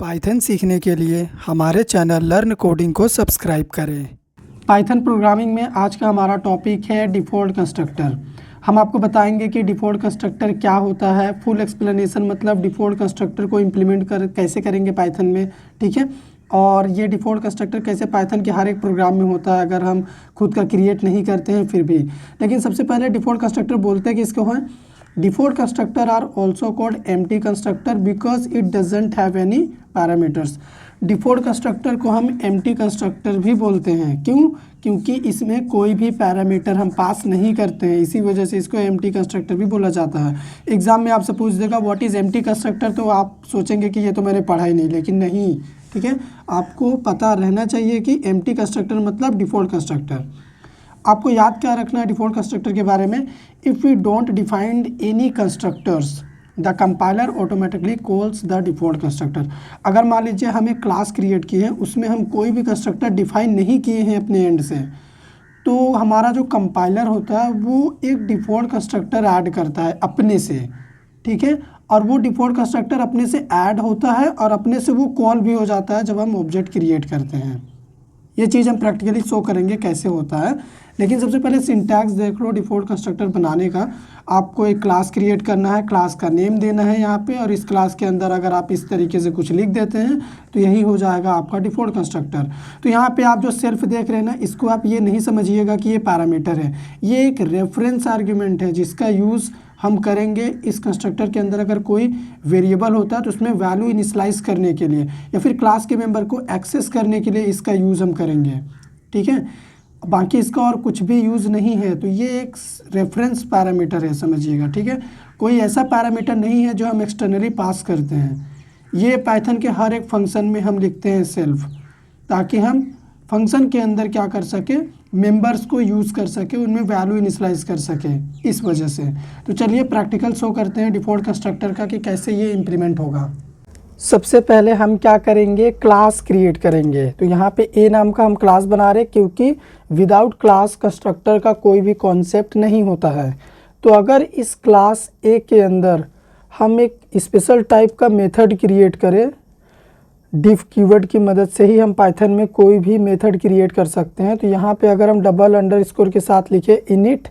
Python सीखने के लिए हमारे चैनल लर्न कोडिंग को सब्सक्राइब करें। पाइथन प्रोग्रामिंग में आज का हमारा टॉपिक है डिफ़ॉल्ट कंस्ट्रक्टर। हम आपको बताएंगे कि डिफ़ॉल्ट कंस्ट्रक्टर क्या होता है, फुल एक्सप्लेनेशन मतलब डिफ़ॉल्ट कंस्ट्रक्टर को इम्प्लीमेंट कैसे करेंगे पाइथन में, ठीक है। और ये डिफ़ॉल्ट कंस्ट्रक्टर कैसे पाइथन के हर एक प्रोग्राम में होता है अगर हम खुद का क्रिएट नहीं करते हैं फिर भी। लेकिन सबसे पहले डिफ़ॉल्ट कंस्ट्रक्टर बोलते हैं कि इसको है default constructor are also called empty constructor because it doesn't have any parameters. Default constructor को हम एम्प्टी कंस्ट्रक्टर भी बोलते हैं। क्यों? क्योंकि इसमें कोई भी पैरामीटर हम पास नहीं करते हैं, इसी वजह से इसको एम्प्टी कंस्ट्रक्टर भी बोला जाता है। एग्जाम में आपसे पूछ देगा व्हाट इज़ एम्प्टी कंस्ट्रक्टर, तो आप सोचेंगे कि ये तो मैंने पढ़ा ही नहीं, लेकिन नहीं, ठीक है। आपको पता रहना चाहिए कि एम्प्टी कंस्ट्रक्टर मतलब डिफ़ॉल्ट कंस्ट्रक्टर। आपको याद क्या रखना है डिफ़ॉल्ट कंस्ट्रक्टर के बारे में? If we don't defined any constructors the compiler automatically calls the default constructor. अगर मान लीजिए हम एक क्लास क्रिएट किए हैं, उसमें हम कोई भी कंस्ट्रक्टर डिफाइन नहीं किए हैं अपने एंड से, तो हमारा जो कंपाइलर होता है वो एक डिफ़ॉल्ट कंस्ट्रक्टर ऐड करता है अपने से, ठीक है। और वो डिफ़ॉल्ट कंस्ट्रक्टर अपने से ऐड होता है और अपने से वो कॉल भी हो जाता है जब हम ऑब्जेक्ट क्रिएट करते हैं। ये चीज़ हम प्रैक्टिकली शो करेंगे कैसे होता है। लेकिन सबसे पहले सिंटैक्स देख लो डिफ़ॉल्ट कंस्ट्रक्टर बनाने का। आपको एक क्लास क्रिएट करना है, क्लास का नेम देना है यहाँ पे, और इस क्लास के अंदर अगर आप इस तरीके से कुछ लिख देते हैं तो यही हो जाएगा आपका डिफ़ॉल्ट कंस्ट्रक्टर। तो यहाँ पे आप जो सेल्फ देख रहे हैं ना, इसको आप ये नहीं समझिएगा कि ये पैरामीटर है, ये एक रेफरेंस आर्ग्यूमेंट है जिसका यूज़ हम करेंगे इस कंस्ट्रक्टर के अंदर। अगर कोई वेरिएबल होता है तो उसमें वैल्यू इनिशियलाइज करने के लिए या फिर क्लास के मेंबर को एक्सेस करने के लिए इसका यूज़ हम करेंगे, ठीक है। बाकी इसका और कुछ भी यूज़ नहीं है, तो ये एक रेफरेंस पैरामीटर है, समझिएगा, ठीक है। कोई ऐसा पैरामीटर नहीं है जो हम एक्सटर्नली पास करते हैं। ये पाइथन के हर एक फंक्शन में हम लिखते हैं सेल्फ, ताकि हम फंक्शन के अंदर क्या कर सके, मेंबर्स को यूज़ कर सके, उनमें वैल्यू इनिशियलाइज कर सके, इस वजह से। तो चलिए प्रैक्टिकल शो करते हैं डिफ़ॉल्ट कंस्ट्रक्टर का कि कैसे ये इम्प्लीमेंट होगा। सबसे पहले हम क्या करेंगे, क्लास क्रिएट करेंगे। तो यहाँ पे ए नाम का हम क्लास बना रहे हैं क्योंकि विदाउट क्लास कंस्ट्रक्टर का कोई भी कॉन्सेप्ट नहीं होता है। तो अगर इस क्लास ए के अंदर हम एक स्पेशल टाइप का मेथड क्रिएट करें, डिफ कीवर्ड की मदद से ही हम पाइथन में कोई भी मेथड क्रिएट कर सकते हैं। तो यहाँ पे अगर हम डबल अंडरस्कोर के साथ लिखे इनिट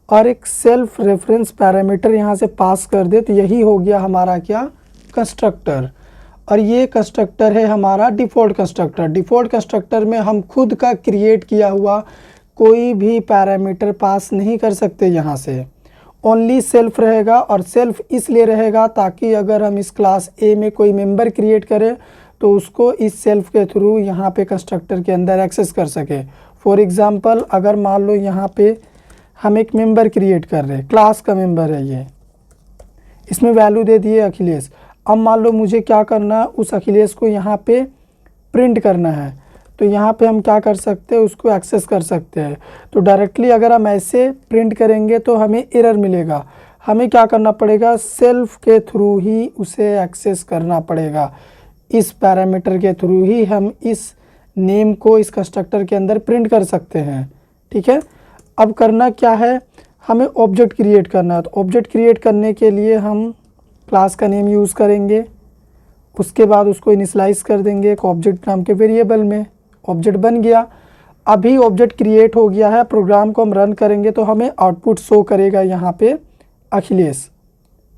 और एक सेल्फ रेफरेंस पैरामीटर यहाँ से पास कर दे, तो यही हो गया हमारा क्या, कंस्ट्रक्टर। और ये कंस्ट्रक्टर है हमारा डिफ़ॉल्ट कंस्ट्रक्टर। डिफ़ॉल्ट कंस्ट्रक्टर में हम खुद का क्रिएट किया हुआ कोई भी पैरामीटर पास नहीं कर सकते यहाँ से, ओनली सेल्फ रहेगा। और सेल्फ इसलिए रहेगा ताकि अगर हम इस क्लास ए में कोई मेंबर क्रिएट करें तो उसको इस सेल्फ के थ्रू यहाँ पे कंस्ट्रक्टर के अंदर एक्सेस कर सके। फॉर एग्ज़ाम्पल अगर मान लो यहाँ पे हम एक मेंबर क्रिएट कर रहे हैं, क्लास का मेंबर है ये, इसमें वैल्यू दे दिए अखिलेश। अब मान लो मुझे क्या करना, उस अखिलेश को यहाँ पे प्रिंट करना है, तो यहाँ पे हम क्या कर सकते हैं, उसको एक्सेस कर सकते हैं। तो डायरेक्टली अगर हम ऐसे प्रिंट करेंगे तो हमें एरर मिलेगा। हमें क्या करना पड़ेगा, सेल्फ के थ्रू ही उसे एक्सेस करना पड़ेगा। इस पैरामीटर के थ्रू ही हम इस नेम को इस कंस्ट्रक्टर के अंदर प्रिंट कर सकते हैं, ठीक है। अब करना क्या है, हमें ऑब्जेक्ट क्रिएट करना है। तो ऑब्जेक्ट क्रिएट करने के लिए हम क्लास का नेम यूज़ करेंगे, उसके बाद उसको इनिशियलाइज कर देंगे एक ऑब्जेक्ट नाम के वेरिएबल में। ऑब्जेक्ट बन गया, अभी ऑब्जेक्ट क्रिएट हो गया है। प्रोग्राम को हम रन करेंगे तो हमें आउटपुट शो करेगा यहाँ पे अखिलेश,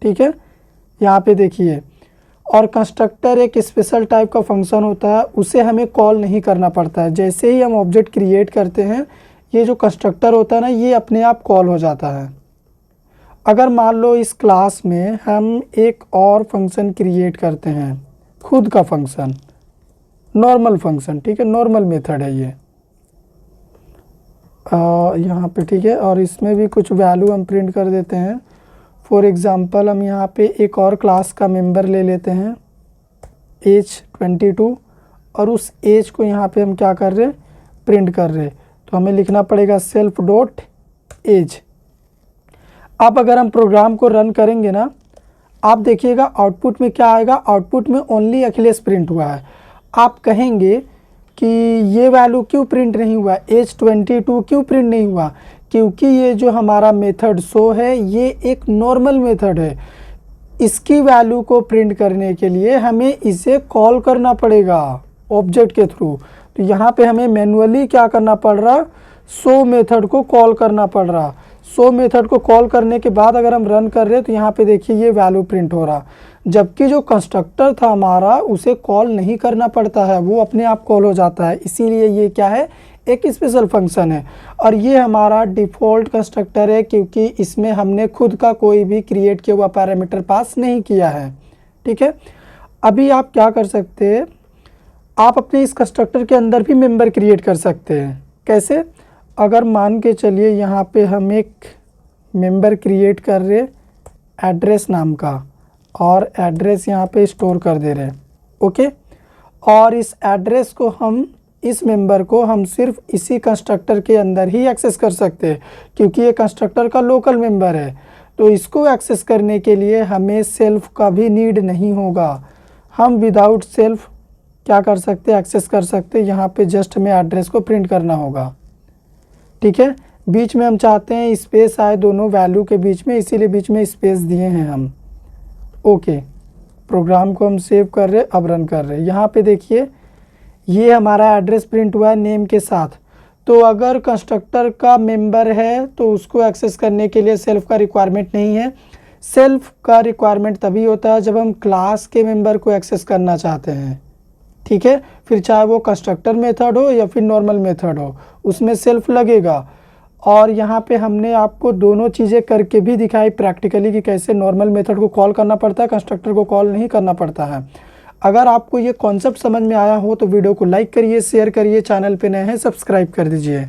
ठीक है। यहाँ पे देखिए, और कंस्ट्रक्टर एक स्पेशल टाइप का फंक्शन होता है, उसे हमें कॉल नहीं करना पड़ता है। जैसे ही हम ऑब्जेक्ट क्रिएट करते हैं, ये जो कंस्ट्रक्टर होता है ना, ये अपने आप कॉल हो जाता है। अगर मान लो इस क्लास में हम एक और फंक्शन क्रिएट करते हैं, खुद का फंक्शन, नॉर्मल फंक्शन, ठीक है, नॉर्मल मेथड है ये यहाँ पे, ठीक है। और इसमें भी कुछ वैल्यू हम प्रिंट कर देते हैं। फॉर एग्ज़ाम्पल हम यहाँ पे एक और क्लास का मेंबर ले लेते हैं, एज 22, और उस एज को यहाँ पे हम क्या कर रहे हैं, प्रिंट कर रहे। तो हमें लिखना पड़ेगा सेल्फ डॉट एज। अब अगर हम प्रोग्राम को रन करेंगे ना, आप देखिएगा आउटपुट में क्या आएगा, आउटपुट में ओनली अखिलेश प्रिंट हुआ है। आप कहेंगे कि ये वैल्यू क्यों प्रिंट नहीं हुआ, एज 22 क्यों प्रिंट नहीं हुआ? क्योंकि ये जो हमारा मेथड शो है ये एक नॉर्मल मेथड है, इसकी वैल्यू को प्रिंट करने के लिए हमें इसे कॉल करना पड़ेगा ऑब्जेक्ट के थ्रू। तो यहाँ पे हमें मैन्युअली क्या करना पड़ रहा, शो मेथड को कॉल करना पड़ रहा। शो मेथड को कॉल करने के बाद अगर हम रन कर रहे हैं तो यहाँ पे देखिए ये वैल्यू प्रिंट हो रहा, जबकि जो कंस्ट्रक्टर था हमारा उसे कॉल नहीं करना पड़ता है, वो अपने आप कॉल हो जाता है। इसीलिए ये क्या है, एक स्पेशल फंक्शन है। और ये हमारा डिफ़ॉल्ट कंस्ट्रक्टर है क्योंकि इसमें हमने खुद का कोई भी क्रिएट किया हुआ पैरामीटर पास नहीं किया है। ठीक है, अभी आप क्या कर सकते हैं, आप अपने इस कंस्ट्रक्टर के अंदर भी मेंबर क्रिएट कर सकते हैं। कैसे, अगर मान के चलिए यहाँ पे हम एक मेंबर क्रिएट कर रहे एड्रेस नाम का, और एड्रेस यहाँ पे स्टोर कर दे रहे हैं। ओके, और इस एड्रेस को हम, इस मेंबर को हम सिर्फ इसी कंस्ट्रक्टर के अंदर ही एक्सेस कर सकते हैं क्योंकि ये कंस्ट्रक्टर का लोकल मेंबर है। तो इसको एक्सेस करने के लिए हमें सेल्फ का भी नीड नहीं होगा, हम विदाउट सेल्फ क्या कर सकते हैं, एक्सेस कर सकते हैं। यहाँ पे जस्ट हमें एड्रेस को प्रिंट करना होगा। ठीक है, बीच में हम चाहते हैं स्पेस आए दोनों वैल्यू के बीच में, इसीलिए बीच में स्पेस दिए हैं हम। ओके, प्रोग्राम को हम सेव कर रहे, अब रन कर रहे। यहाँ पे देखिए ये हमारा एड्रेस प्रिंट हुआ है नेम के साथ। तो अगर कंस्ट्रक्टर का मेंबर है तो उसको एक्सेस करने के लिए सेल्फ का रिक्वायरमेंट नहीं है। सेल्फ का रिक्वायरमेंट तभी होता है जब हम क्लास के मेंबर को एक्सेस करना चाहते हैं। ठीक है, फिर चाहे वो कंस्ट्रक्टर मेथड हो या फिर नॉर्मल मेथड हो, उसमें सेल्फ लगेगा। और यहाँ पे हमने आपको दोनों चीज़ें करके भी दिखाई प्रैक्टिकली कि कैसे नॉर्मल मेथड को कॉल करना पड़ता है, कंस्ट्रक्टर को कॉल नहीं करना पड़ता है। अगर आपको ये कॉन्सेप्ट समझ में आया हो तो वीडियो को लाइक करिए, शेयर करिए, चैनल पे नए हैं सब्सक्राइब कर दीजिए।